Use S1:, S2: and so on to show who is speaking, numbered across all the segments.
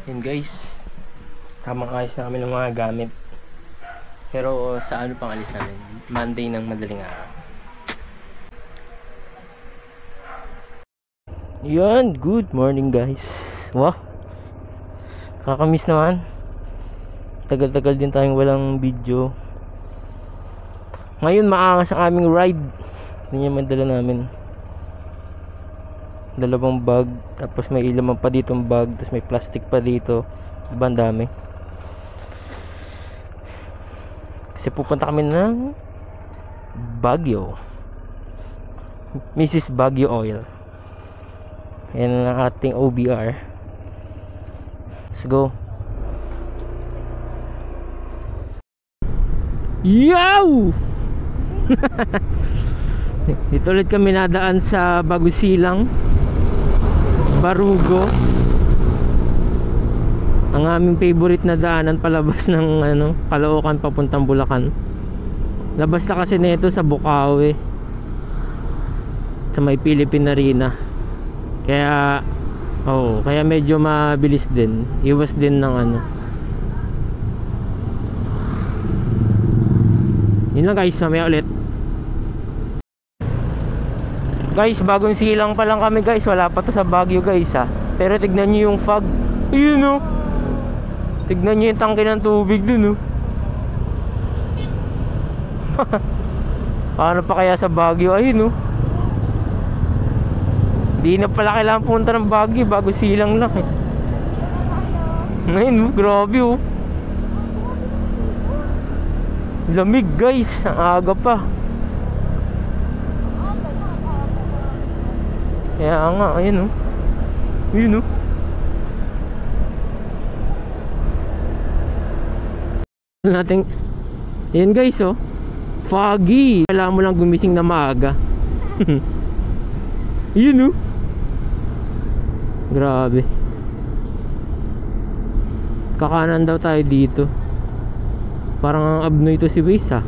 S1: Yun guys, tamang ayos na kami ng mga gamit. Pero sa ano pang alis namin? Monday ng madaling araw. Yan, good morning guys. Wow, kakamiss naman. Tagal-tagal din tayong walang video. Ngayon maangas ang aming ride. Hindi naman dala namin. Dalawang bag, tapos may ilaman pa ditong bag, tapos may plastic pa dito. Diba ang dami? Kasi pupunta kami ng Baguio, Mrs. Baguio Oil. Yan ang ating OBR. Let's go. Yow! Dito ulit kami nadaan sa Bagusilang, Barugo. Ang aming favorite na daanan palabas ng Caloocan papuntang Bulacan. Labas na kasi nito sa Bukawi, sa may Philippine Arena. Kaya medyo mabilis din. Iwas din ng Yun lang guys, mamaya ulit. Guys, bagong silang pa lang kami guys. Wala pa to sa Baguio guys Pero tignan nyo yung fog. Ayun tignan nyo yung tangke ng tubig dun Paano pa kaya sa Baguio? Ayun di na pala kailangan punta ng Baguio. Bago silang lang Ngayon grabe lamig guys. Ang aga pa. Kaya nga, ayun Ayun natin. Ayan guys foggy. Kailangan mo lang gumising na maaga. Ayun grabe. Kakanan daw tayo dito. Parang ang abnoy ito si Waze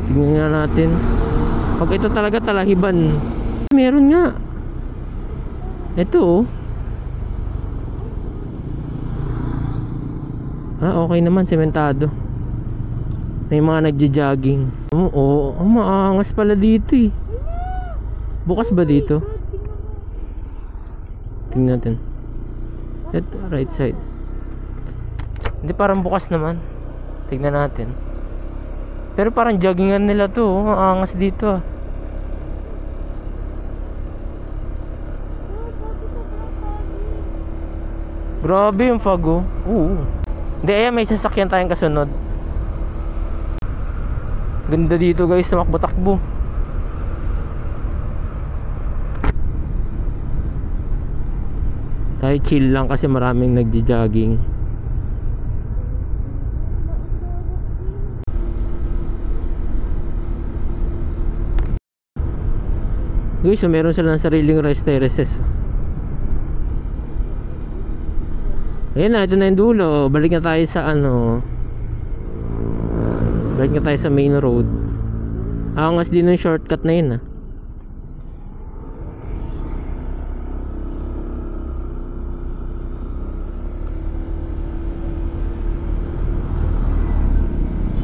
S1: Tingnan nga natin. Pag ito talaga talahiban. Meron nga. Ito okay naman, sementado. May mga nagja-jogging. Maangas pala dito Bukas ba dito? Tingnan natin. Ito, right side. Hindi, parang bukas naman. Tingnan natin. Pero parang joggingan nila to maangas dito Grabe yung fog Hindi, may sasakyan tayong kasunod. Ganda dito guys, tumakbo-takbo. Tayo chill lang kasi maraming nagji-jogging. Guys, meron silang sariling rest terraces. Ayan ito na yung dulo. Balik na tayo sa balik na tayo sa main road. Angas din yung shortcut na yun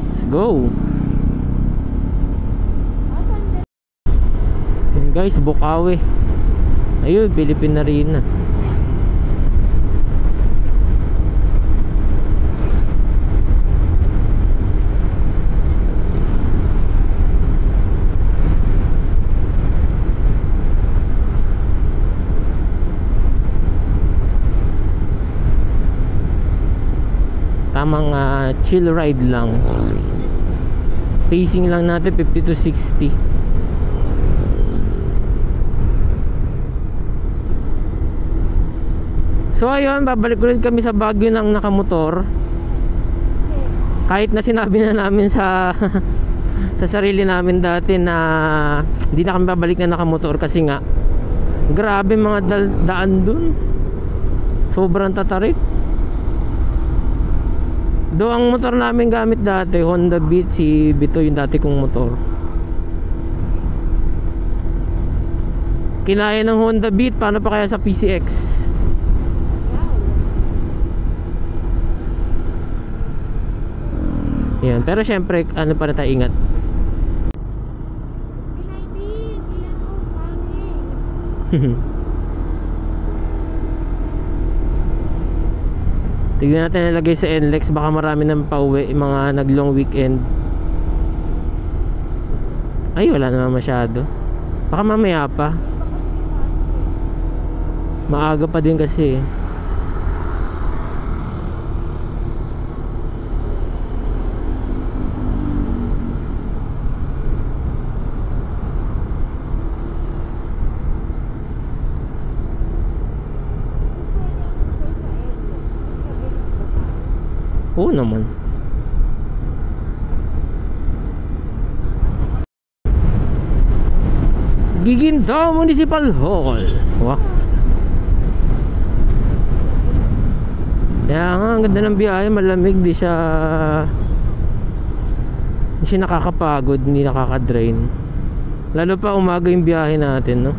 S1: Let's go. Ayan guys, Bukawi. Ayun, Philippine Arena. Tamang chill ride lang. Pacing lang natin 50 to 60. So ayun, babalik ulit kami sa Baguio ng nakamotor. Kahit na sinabi na namin sa sa sarili namin dati na hindi na kami babalik na nakamotor kasi nga grabe mga daan dun. Sobrang tatarik. Do ang motor namin gamit dati, Honda Beat, si Bito yung dati kong motor. Kinaya ng Honda Beat, paano pa kaya sa PCX? Yan. Pero syempre, ano pa rin tayo, ingat. Tignan natin nalagay sa NLEX. Baka marami nang pauwi, mga nag-long weekend. Ay, wala naman masyado. Baka mamaya pa. Maaga pa din kasi. Oo naman. Giginto Municipal Hall. Wow. Kaya nga, ang ganda ng biyahe, malamig, di siya nakakapagod, hindi nakaka-drain. Lalo pa umaga yung biyahe natin, no?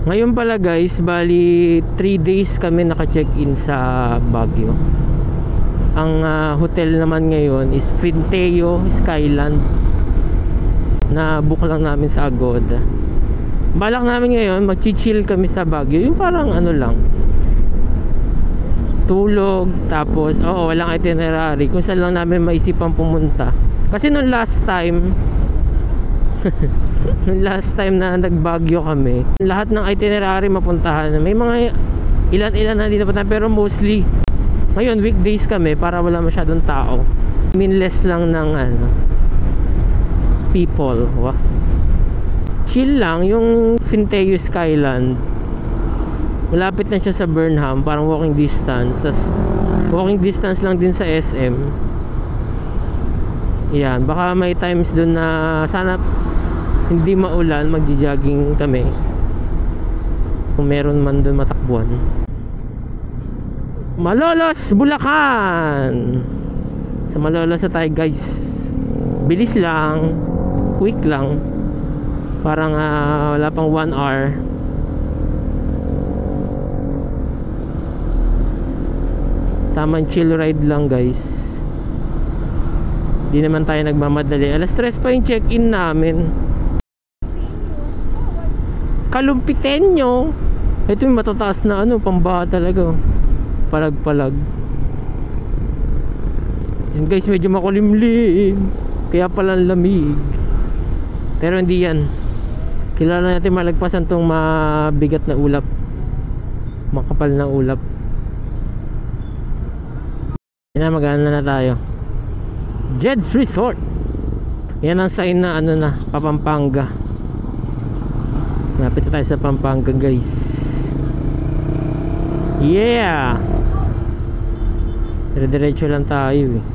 S1: Ngayon pala guys, bali 3 days kami naka-check-in sa Baguio. Ang hotel naman ngayon is Finteo Skyland, na book lang namin sa Agoda. Balak namin ngayon mag-chill kami sa Baguio, yung parang ano lang, tulog, tapos walang itinerary, kung saan lang namin maisipang pumunta. Kasi nung last time na nag-Baguio kami, lahat ng itinerary mapuntahan, may mga ilan-ilan na hindi napuntahan, pero mostly ngayon weekdays kami para wala masyadong tao, less lang ng people. Wow. Chill lang. Yung Finteo Skyland, malapit na siya sa Burnham, parang walking distance. Tas walking distance lang din sa SM. Yan, baka may times dun na sana hindi maulan, magji-jogging kami kung meron man dun matakbuhan. Malolos, Bulacan. Sa Malolos na tayo guys. Bilis lang, quick lang. Parang wala pang 1 hour. Tamang chill ride lang guys. Di naman tayo nagmamadali. Alas 3 pa yung check-in namin. Kalumpitenyo. Ito yung matataas na pambaha talaga. Palag-palag. Yan guys, medyo makulimlim, kaya pala lamig. Pero hindi yan. Kailangan natin malagpasan tong mabigat na ulap, makapal na ulap. Yan na, mag-ano na tayo. Jed's Resort. Yan ang sign na na Papampanga. Napit tayo sa Pampanga guys. Yeah. Dire-diretso lang tayo eh.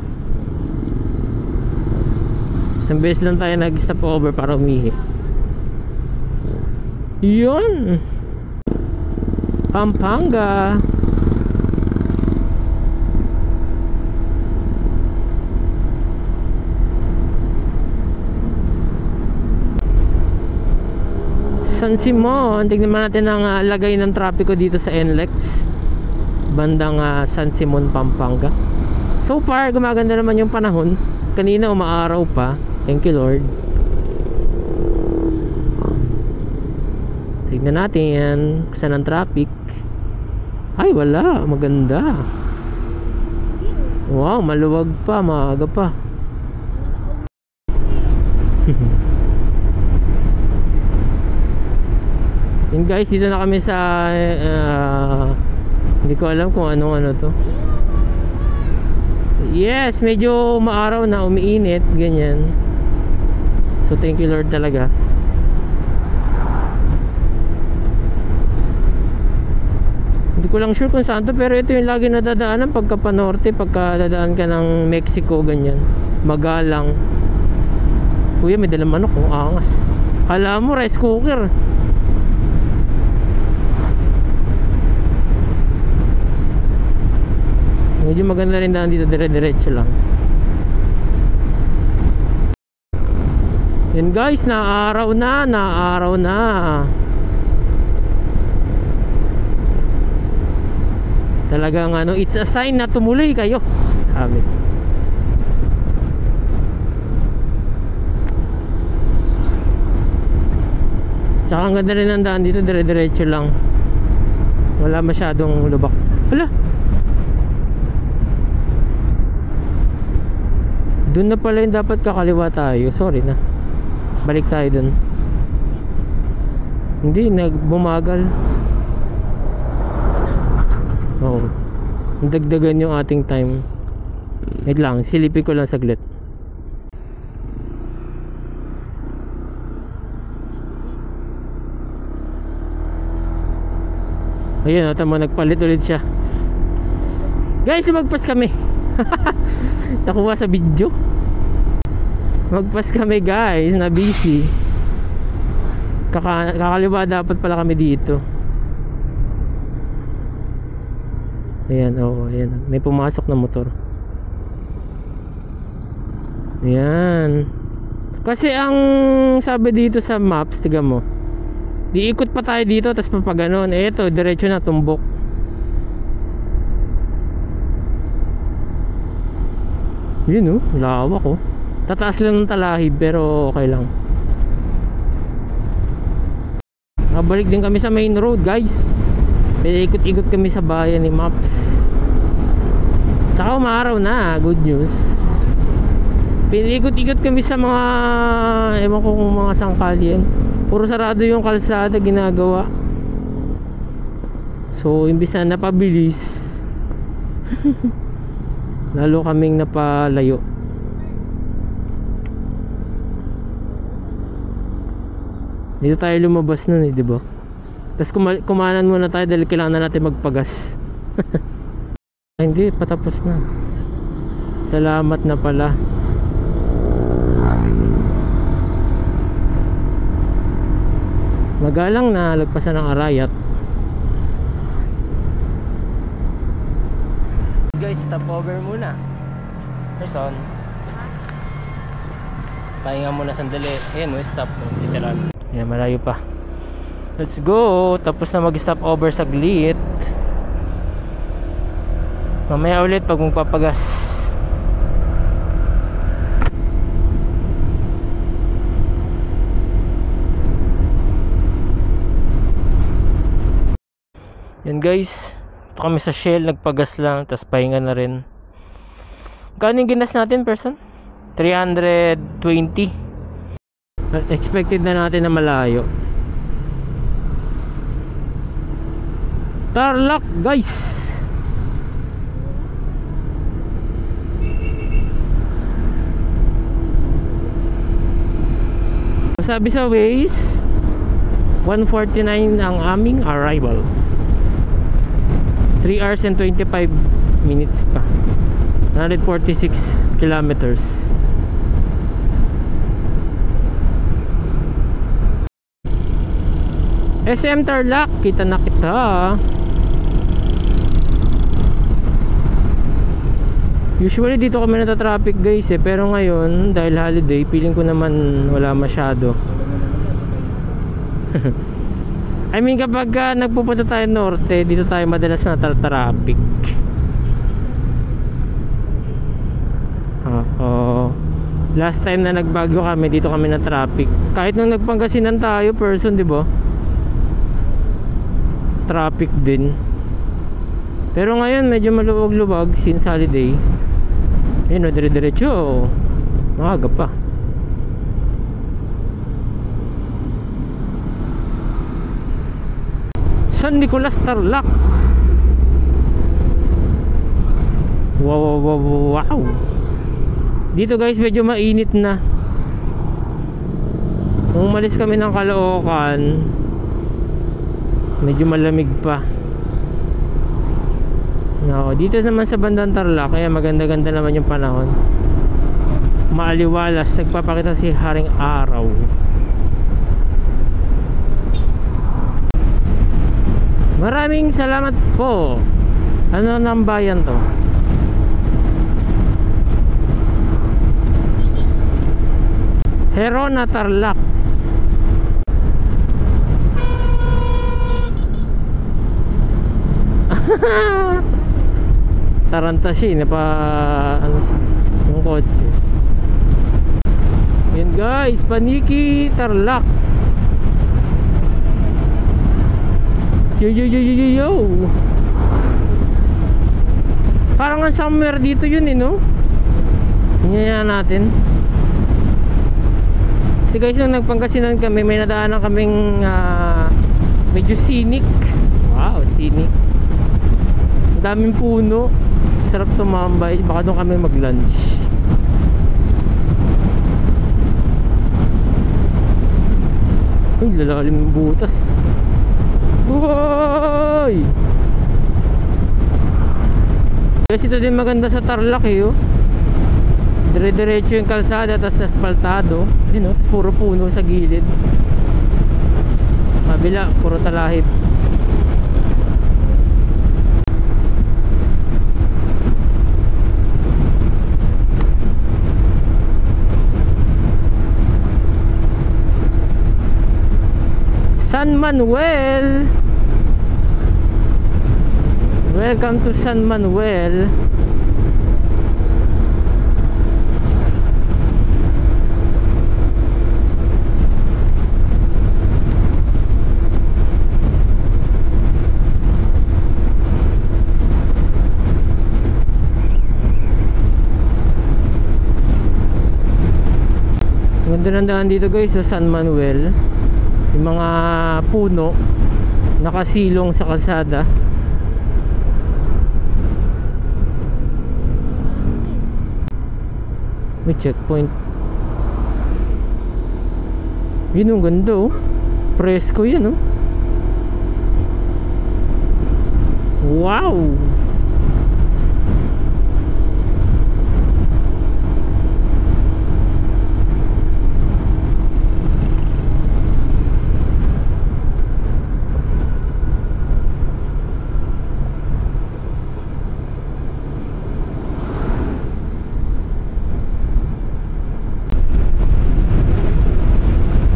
S1: Isang beses lang tayo nag-stop over para umihi. Yun, Pampanga. San Simon. Tignan natin ang lagay ng trapiko dito sa NLEX, bandang San Simon, Pampanga. So far gumaganda naman yung panahon. Kanina umaaraw pa. Thank you Lord. Tignan natin saan ang traffic. Ay wala, maganda. Wow, maluwag pa, maaga pa. Yun guys, dito na kami sa hindi ko alam kung ano to. Yes, medyo maaraw na, umiinit, ganyan. So thank you Lord talaga. Hindi ko lang sure kung saan to, pero ito yung lagi nadadaanan pagka panorte, pagka dadaan ka ng Mexico, ganyan. Magalang. Kuya, may dalang manok, angas. Kala mo rice cooker. Medyo maganda rin daan dito, dire-diretso lang. Yan guys, naaraw na. Talagang ano, it's a sign na tumuloy kayo, sabi. Tsaka ang ganda rin ang daan dito, dire-diretso lang. Wala masyadong lubak. Hala, doon na pala yung dapat kakaliwa tayo. Sorry na, balik tayo dun. Hindi, nagbumagal. Oo, dagdagan yung ating time. Wait lang, silipin ko lang saglit. Ayun, tama, nagpalit ulit siya. Guys, magpas kami. Nakuha sa video. Magpas kami guys, na busy. Kakaliwa dapat pala kami dito. Ayan, oo, ayan. May pumasok na motor. Ayan. Kasi ang sabi dito sa maps, tiga mo, diikot pa tayo dito, tapos papaganon. Eto, diretso na, tumbok. Yun, oh, lawak, oh. Tataas lang ng talahib, pero okay lang. Nabalik din kami sa main road, guys. Ikot-ikot kami sa bayan ni Maps. Tsaka umaraw na, good news. Pinikot-ikot kami sa mga, ewan ko kung mga sangkalyan. Puro sarado yung kalsada ginagawa. So imbis na napabilis, lalo kaming napalayo. Dito tayo lumabas nun, di ba? Tapos kumanan muna tayo dahil kailangan na natin magpagas. Hindi, patapos na. Salamat na pala. Magalang na, lagpasan ng Arayat. Guys, stop over muna. Person, pahinga muna sandali. Ayan mo, stop mo, literal. Ayan, malayo pa. Let's go. Tapos na mag-stop over saglit. Mamaya ulit pag magpapagas. Yan guys, ito kami sa Shell, nagpagas lang, tapos pahinga na rin. Kano yung ginas natin, person? 320. Expected na natin na malayo. Tarlac guys. Sabi sa Waze 1:49 ang aming arrival. 3 hours and 25 minutes pa. 146 kilometers. SM Tarlac, kita na kita. Usually dito kami nata-traffic guys eh, pero ngayon dahil holiday, feeling ko naman wala masyado. I mean kapag nagpupunta tayo norte, dito tayo madalas nata-traffic. Last time na nagbagyo kami, dito kami na traffic. Kahit nung nagpangasinan tayo, person, di ba? Traffic din. Pero ngayon medyo maluwag-luwag since holiday. Ayun o, dire-diretso. Maaga pa. San Nicolas, Tarlac. Wow. Dito guys medyo mainit na. Nung umalis kami ng Caloocan, medyo malamig pa. No, dito naman sa bandang Tarlac, kaya maganda-ganda naman yung panahon. Maaliwalas, nagpapakita si Haring Araw. Maraming salamat po. Ano ng bayan to? Herona, Tarlac. nataranta siya, ano, yung kotse. Yan guys, Paniki, Tarlac. Yo yo yo yo yo yo. Parang nga somewhere dito yun no? Tingnan natin. Kasi guys, nung nagpangkasinan kami, may nadaanan kaming medyo scenic. Wow, scenic. Ang daming puno. Sarap tumambay. Baka doon kami mag-lunch. Uy, lalalim yung butas. Uy! Kasi ito din maganda sa Tarlac oh. Dire-diretso yung kalsada, tapos asfaltado. Ayun oh, puro puno sa gilid. Kabila, puro talahib. San Manuel. Welcome to San Manuel. Ganda ng daan dito guys sa San Manuel. Yung mga puno nakasilong sa kalsada. May checkpoint. Yun ang ganda oh. Presko yan oh. Wow.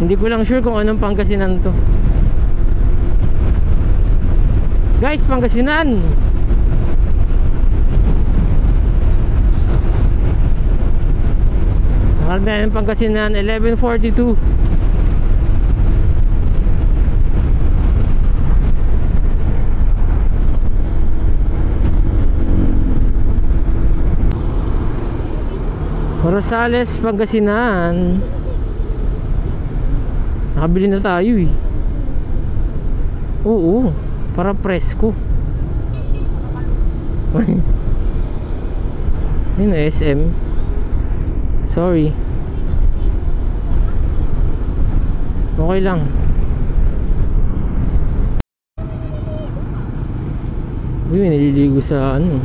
S1: Hindi ko lang sure kung anong Pangasinan to. Guys, Pangasinan. Nakal na yung Pangasinan, 11:42. Rosales, Pangasinan. Nakabili na tayo eh. Oo, para presko. Yun na SM. Sorry. Okay lang. Uy, naliligo sa ano.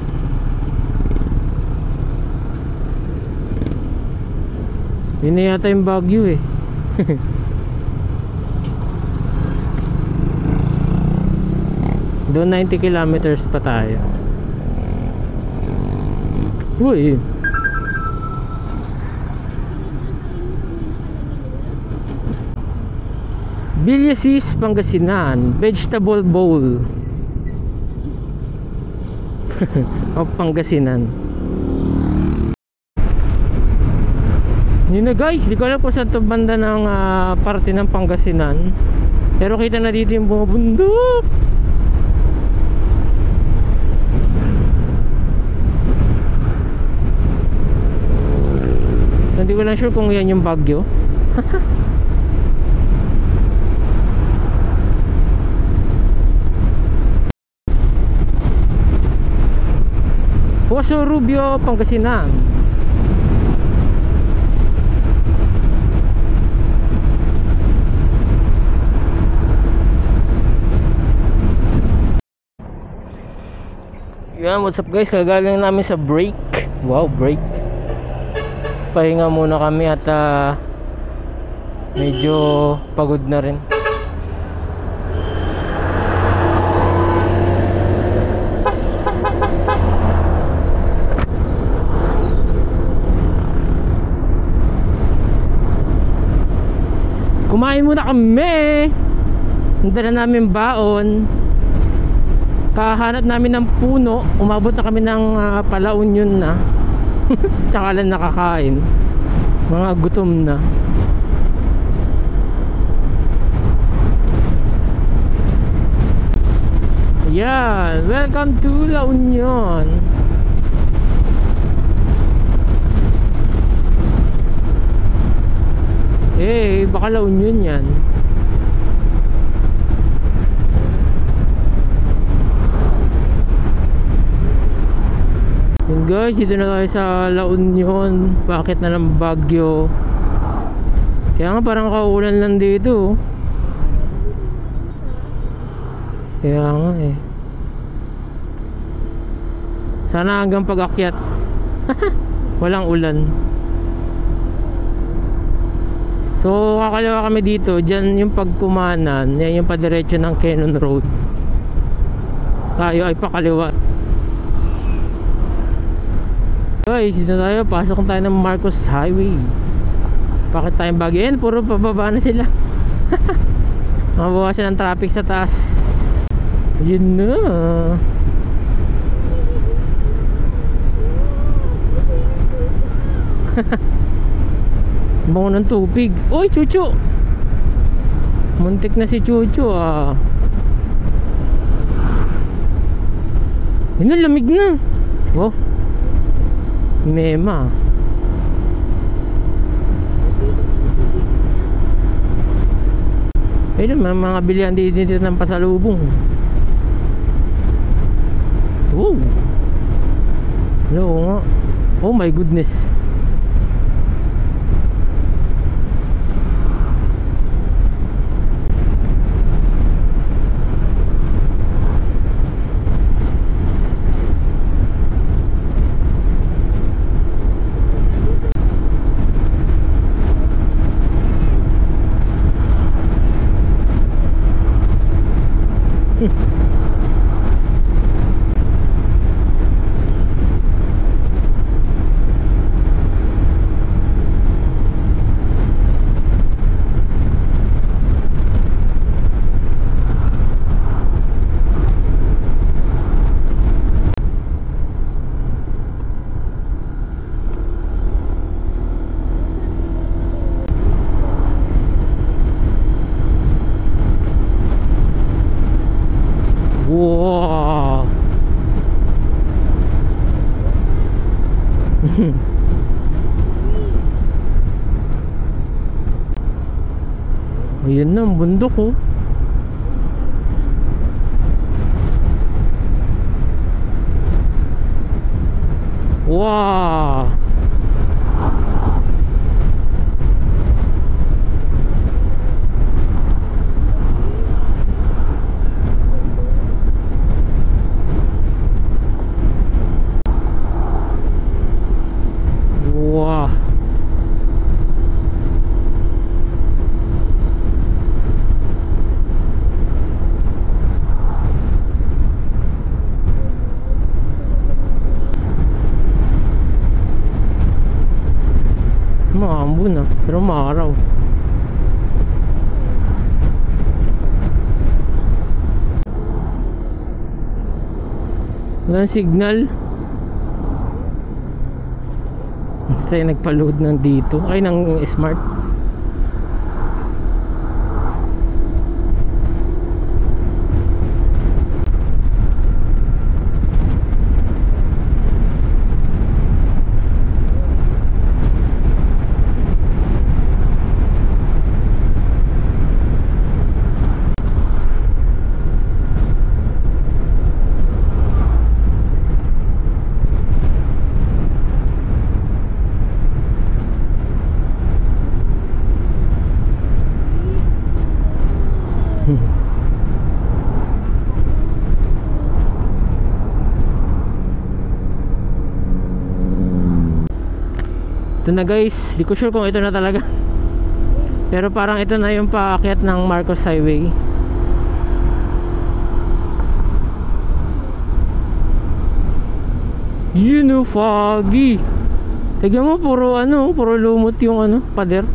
S1: Yun na yata yung Baguio eh. Doon 90 kilometers pa tayo. Uy. Villasis, Pangasinan, vegetable bowl. O Pangasinan. Yun na guys, di ko alam kung saan to banda ng parte ng Pangasinan. Pero kita na dito yung mga bundok. So hindi ko lang sure kung yan yung Baguio. Poso Rubio, Pangasinan. Yan, what's up guys? Kagaling namin sa break. Wow, break. Pahinga muna kami at medyo pagod na rin. Kumain muna kami. Ang dala namin baon. Kahanap namin ng puno, umabot na kami ng Pala Union na. Tsaka lang nakakain. Mga gutom na. Yan, welcome to La Union. Baka La Union yan. Yun guys, dito na tayo sa La Union. Bakit na ng bagyo? Kaya nga parang kaulan lang dito. Kaya nga eh. Sana hanggang pag-akyat walang ulan. So kakaliwa kami dito. Diyan yung pagkumanan. Yan yung padiretso ng Cannon Road. Tayo ay pakaliwa. Guys, dito tayo. Pasok tayo ng Marcos Highway. Bakit tayong bagay? Yan, puro pababa na sila. Mabawasan ng traffic sa taas. Yun na. Bango ng tubig. Oy, Chucho! Muntik na si Chucho ah. Yun na, lamig na. Wow. Mema. Ayun, mga bilihan dito ng pasalubong. Oh. Hello nga. Oh my goodness. Wow. Ayan na ang bundok oh. Wow. Wow. Maambon na, pero maaraw. Walang signal. Tayo nagpa-load ng dito. Ay, ng Smart. Ito na guys, di ko sure kung ito na talaga. Pero parang ito na yung paakyat ng Marcos Highway. Yun o, foggy. Tignan mo, puro ano, puro lumot yung ano, pader.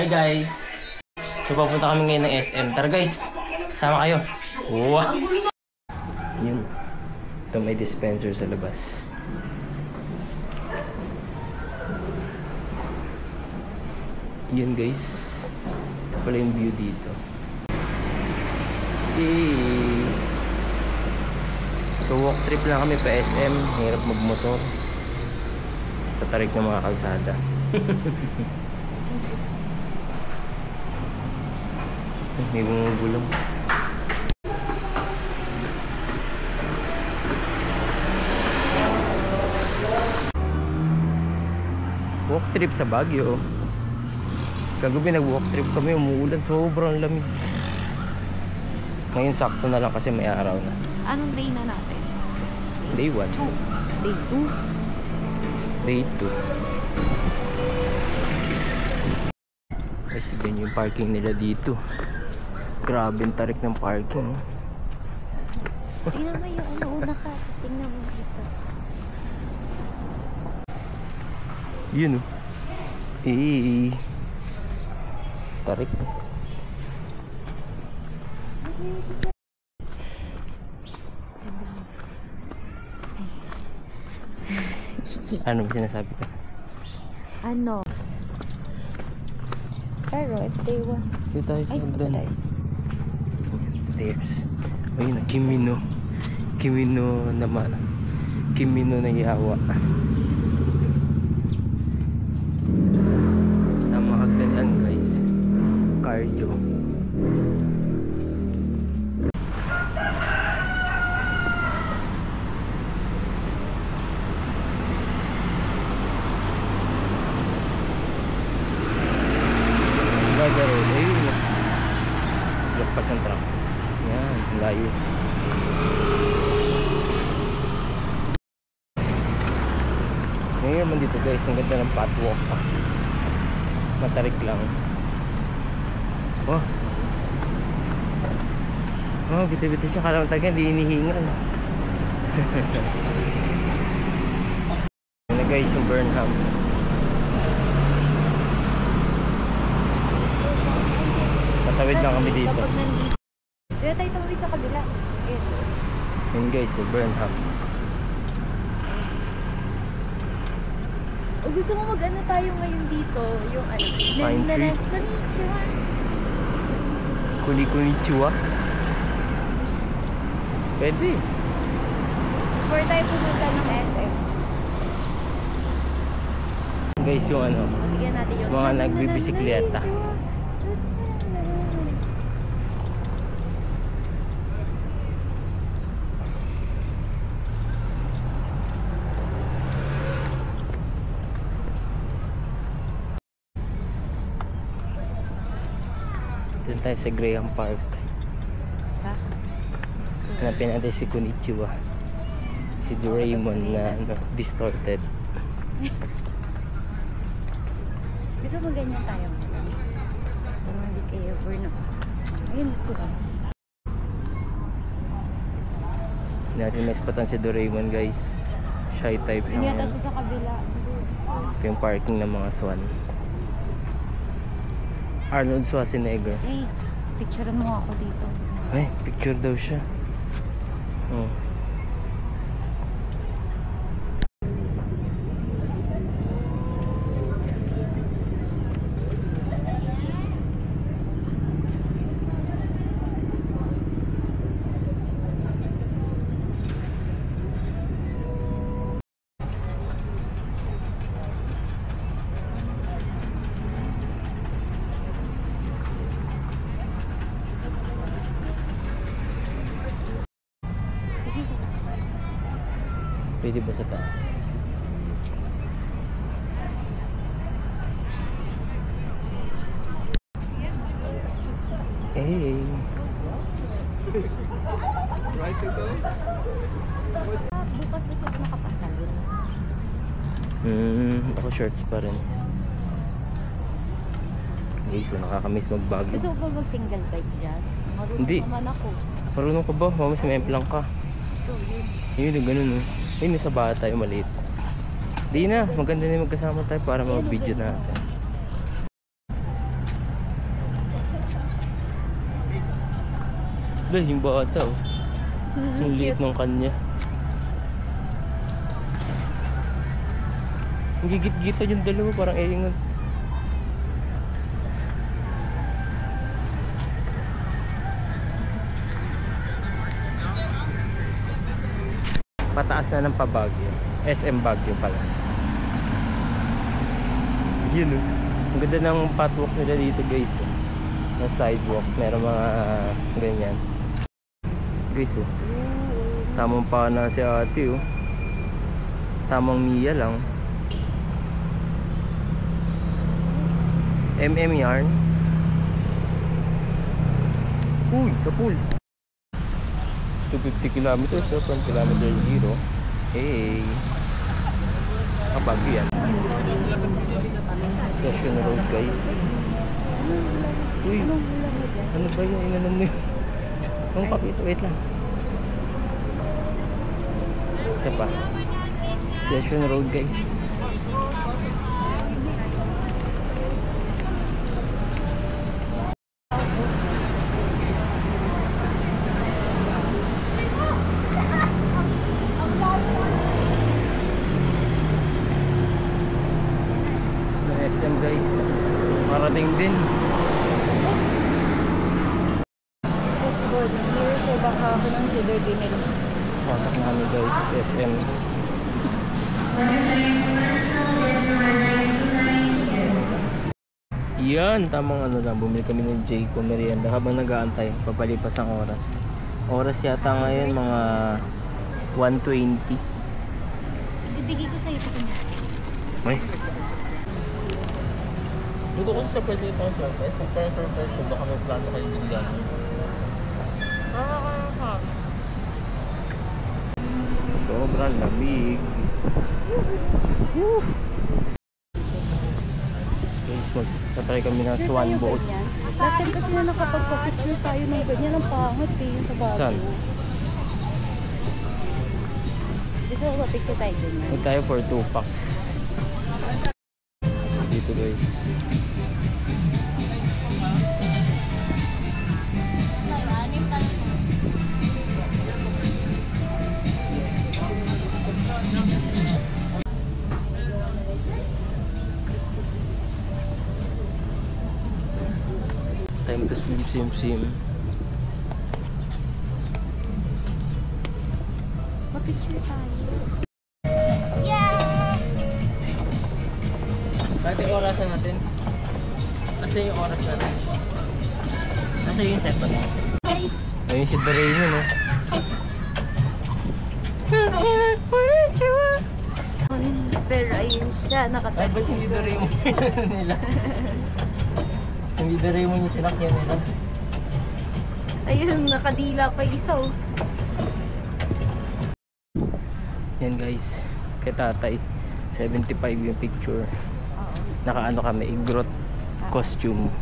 S1: Hi guys! So papunta kami ngayon ng SM. Tara guys! Sama kayo! Wow! Yun. Ito may dispenser sa labas. Yun guys. Ito pala yung view dito. Yay! So walk trip lang kami pa SM. Hirap magmotor. Tatarik ng mga kalsada. May bumubulong. Walk trip sa Baguio. Kagabi nag-walk trip kami, umuulan, sobrang lamig. Ngayon sakto na lang kasi may araw na.
S2: Anong day na natin?
S1: Day 1.
S2: Day 2.
S1: Day 2. Kasi ganyan yung parking nila dito. Grabe yung tarik ng parking.
S2: Tingnan mo yung una ka. Tingnan mo dito.
S1: Yun o. Eh. Tarik. Ano sinasabi ko?
S2: Ano? Pero it's day 1.
S1: Dito tayo sa hagdan. Stairs. Ayun na, Kimino. Kimino naman. Kimino na yawa. Tama hagdan yan guys. Cardio. Baga road. Ayun. Lagpas ng truck. Yan, layo. Ngayon naman dito guys, ang ganda ng pathwalk. Matarik lang. Oh. Oh, bito-bito siya. Kala mo talaga, hindi inihingal. Yan na guys, yung Burnham. Tatawid lang kami dito.
S2: Kapag nandito. Dito tayo tumawid sa kabila.
S1: Yan guys, yung Burnham.
S2: O gusto mo mag-ano tayo ngayon dito? Yung ano?
S1: Pine trees.
S2: Konnichiwa.
S1: Konnichiwa. Pwede.
S2: Before tayo pumunta ng SM.
S1: Guys, yung ano,
S2: Bigyan natin yung
S1: mga nagbibisikleta. Doon tayo sa Graham Park.
S2: Sa?
S1: Hanapin natin si Konnichiwa. Si Doraemon na ano, distorted.
S2: Gusto mo ganyan tayo? Kung hindi kayo burn up. Ayun, gusto ka.
S1: Hindi natin maispatan si Doraemon guys. Shy type
S2: Hindi
S1: yung,
S2: yata siya sa kabila.
S1: yung parking ng mga swan. Arnold Schwarzenegger.
S2: Hey, picture mo ako dito.
S1: Ay, picture daw siya. Oh. Pwede ba sa taas? Hey!
S2: Bukas na siya nakapantalon.
S1: Ako shorts pa rin. Guys, so nakakamiss magbago.
S2: Gusto ko ba mag-single bike dyan? Marunong
S1: Hindi.
S2: naman ako.
S1: Marunong ka ba? Mamas, may lang ka.
S2: So, yun.
S1: Yun yung ganun oh. Yun yung sa bata tayo maliit. Di na, maganda na yung magkasama tayo para mag-video natin. Lah, yung bata oh. Ang liit ng kanya. Ang gigit-gita yung dalawa, parang ingat. Pataas na ng Pabagyo. SM Baguio pala. Yun oh. Ang ganda ng pathwalk nila dito guys. Ng sidewalk. Meron mga ganyan. Guys oh. Tamang pa na si ate oh. Tamang Mia lang. MM yarn. Uy, sa pool. 250 kilometers so from kilometer 0. Hey. Kapag yan. Session Road guys. Uy. Ano ba yung inanom mo yun? Ang kapito, wait lang. Isa pa. Session Road guys. SM guys. Marating din.
S2: Here po baka consider din nila.
S1: Pasok namin guys, SM. Yan, tamang ano lang, bumili kami ng Jayco merienda habang nag-aantay, papalipas ang oras. Oras yata ngayon mga 1:20.
S2: Ibibigay ko sa'yo ito kanya.
S1: Ay. Dito ko sa pwede itong surprise. Kung parang surprise ko, baka may plano kayo din gano'n. Sobrang lamig. Guys, magsatry kami ng swan boat.
S2: Last time kasi na nakapagpa-picture tayo ng ganyan. Ang pangat eh, yung sa bago.
S1: Saan?
S2: Dito ako picture tayo ganyan.
S1: Huwag tayo for 2 packs. Dito guys. Time to swim.
S2: Pa-picture tayo.
S1: Dati orasan natin. Nasa yung oras natin. Nasa yung second. Ayun si Doraemon no?
S2: Pero ayun siya,
S1: Ay,
S2: nakatayo.
S1: ba't hindi Doraemon yung nila? Hindi Doraemon yung sinakyan nila.
S2: Ayun, nakadila pa isa oh.
S1: Yan guys, kay tatay 75 yung picture. Nakaano kami, igrot costume.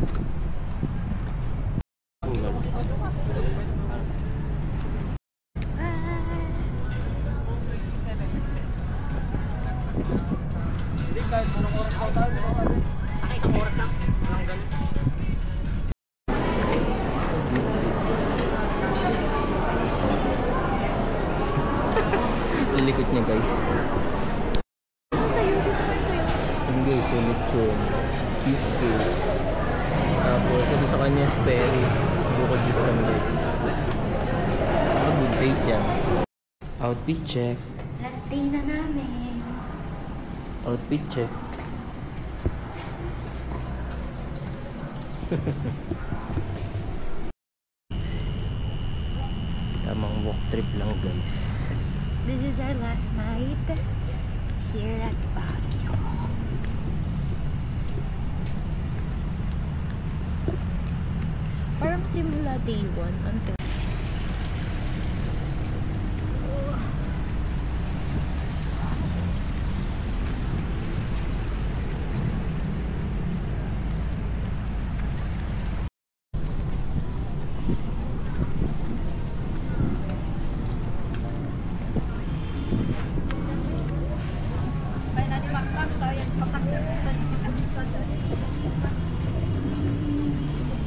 S1: Lilikot niya guys. Yung guys, yung lechon, cheesecake. Tapos ito sa kanya spirits. Bukod juice kami guys. Good taste yan. Outfit check.
S2: Last day na namin.
S1: Outfit check. Tamang walk trip lang guys.
S2: This is our last night here at Baguio. Parang simula day 1 until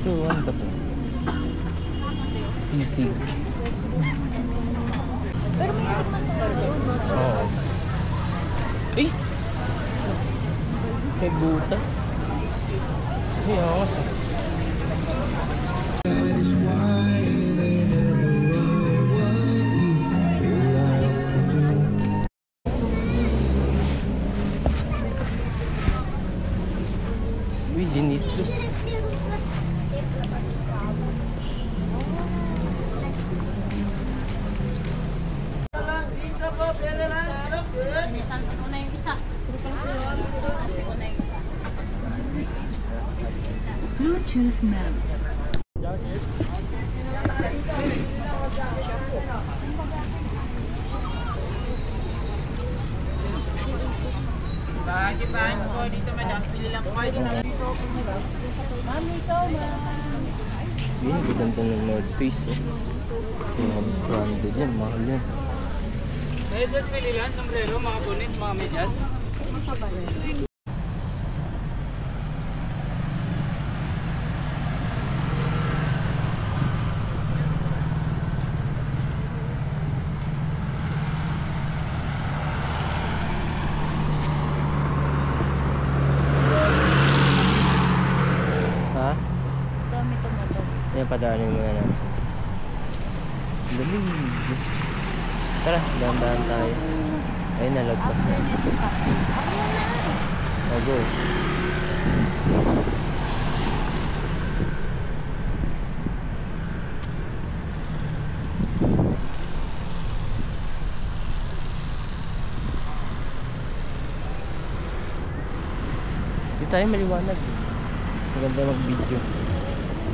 S1: So, ano ba ito? sisig.
S2: Pero may naman tayo.
S1: Oo. Eh! May butas. Ay, angas. Uy, Zenitsu.
S2: Sinasanto ko na yung isa. Sinasanto ko na yung isa. Bluetooth mode.
S3: Bahagipahan po dito madam, pili lang po kayo dito.
S2: Mami, ikaw ma.
S1: Yun, gaganda ng North Face. Mga branded yan, mahal yan.
S3: Medyas pili lang, sombrero, mga bunit, mga medyas.
S1: Ha?
S2: Dami tomato.
S1: Yan, padaanin muna natin. Lamig. Tara, dahan-dahan tayo. Ayun na, lagpas na. Oh, go. Di tayo maliwanag. Maganda mag-video.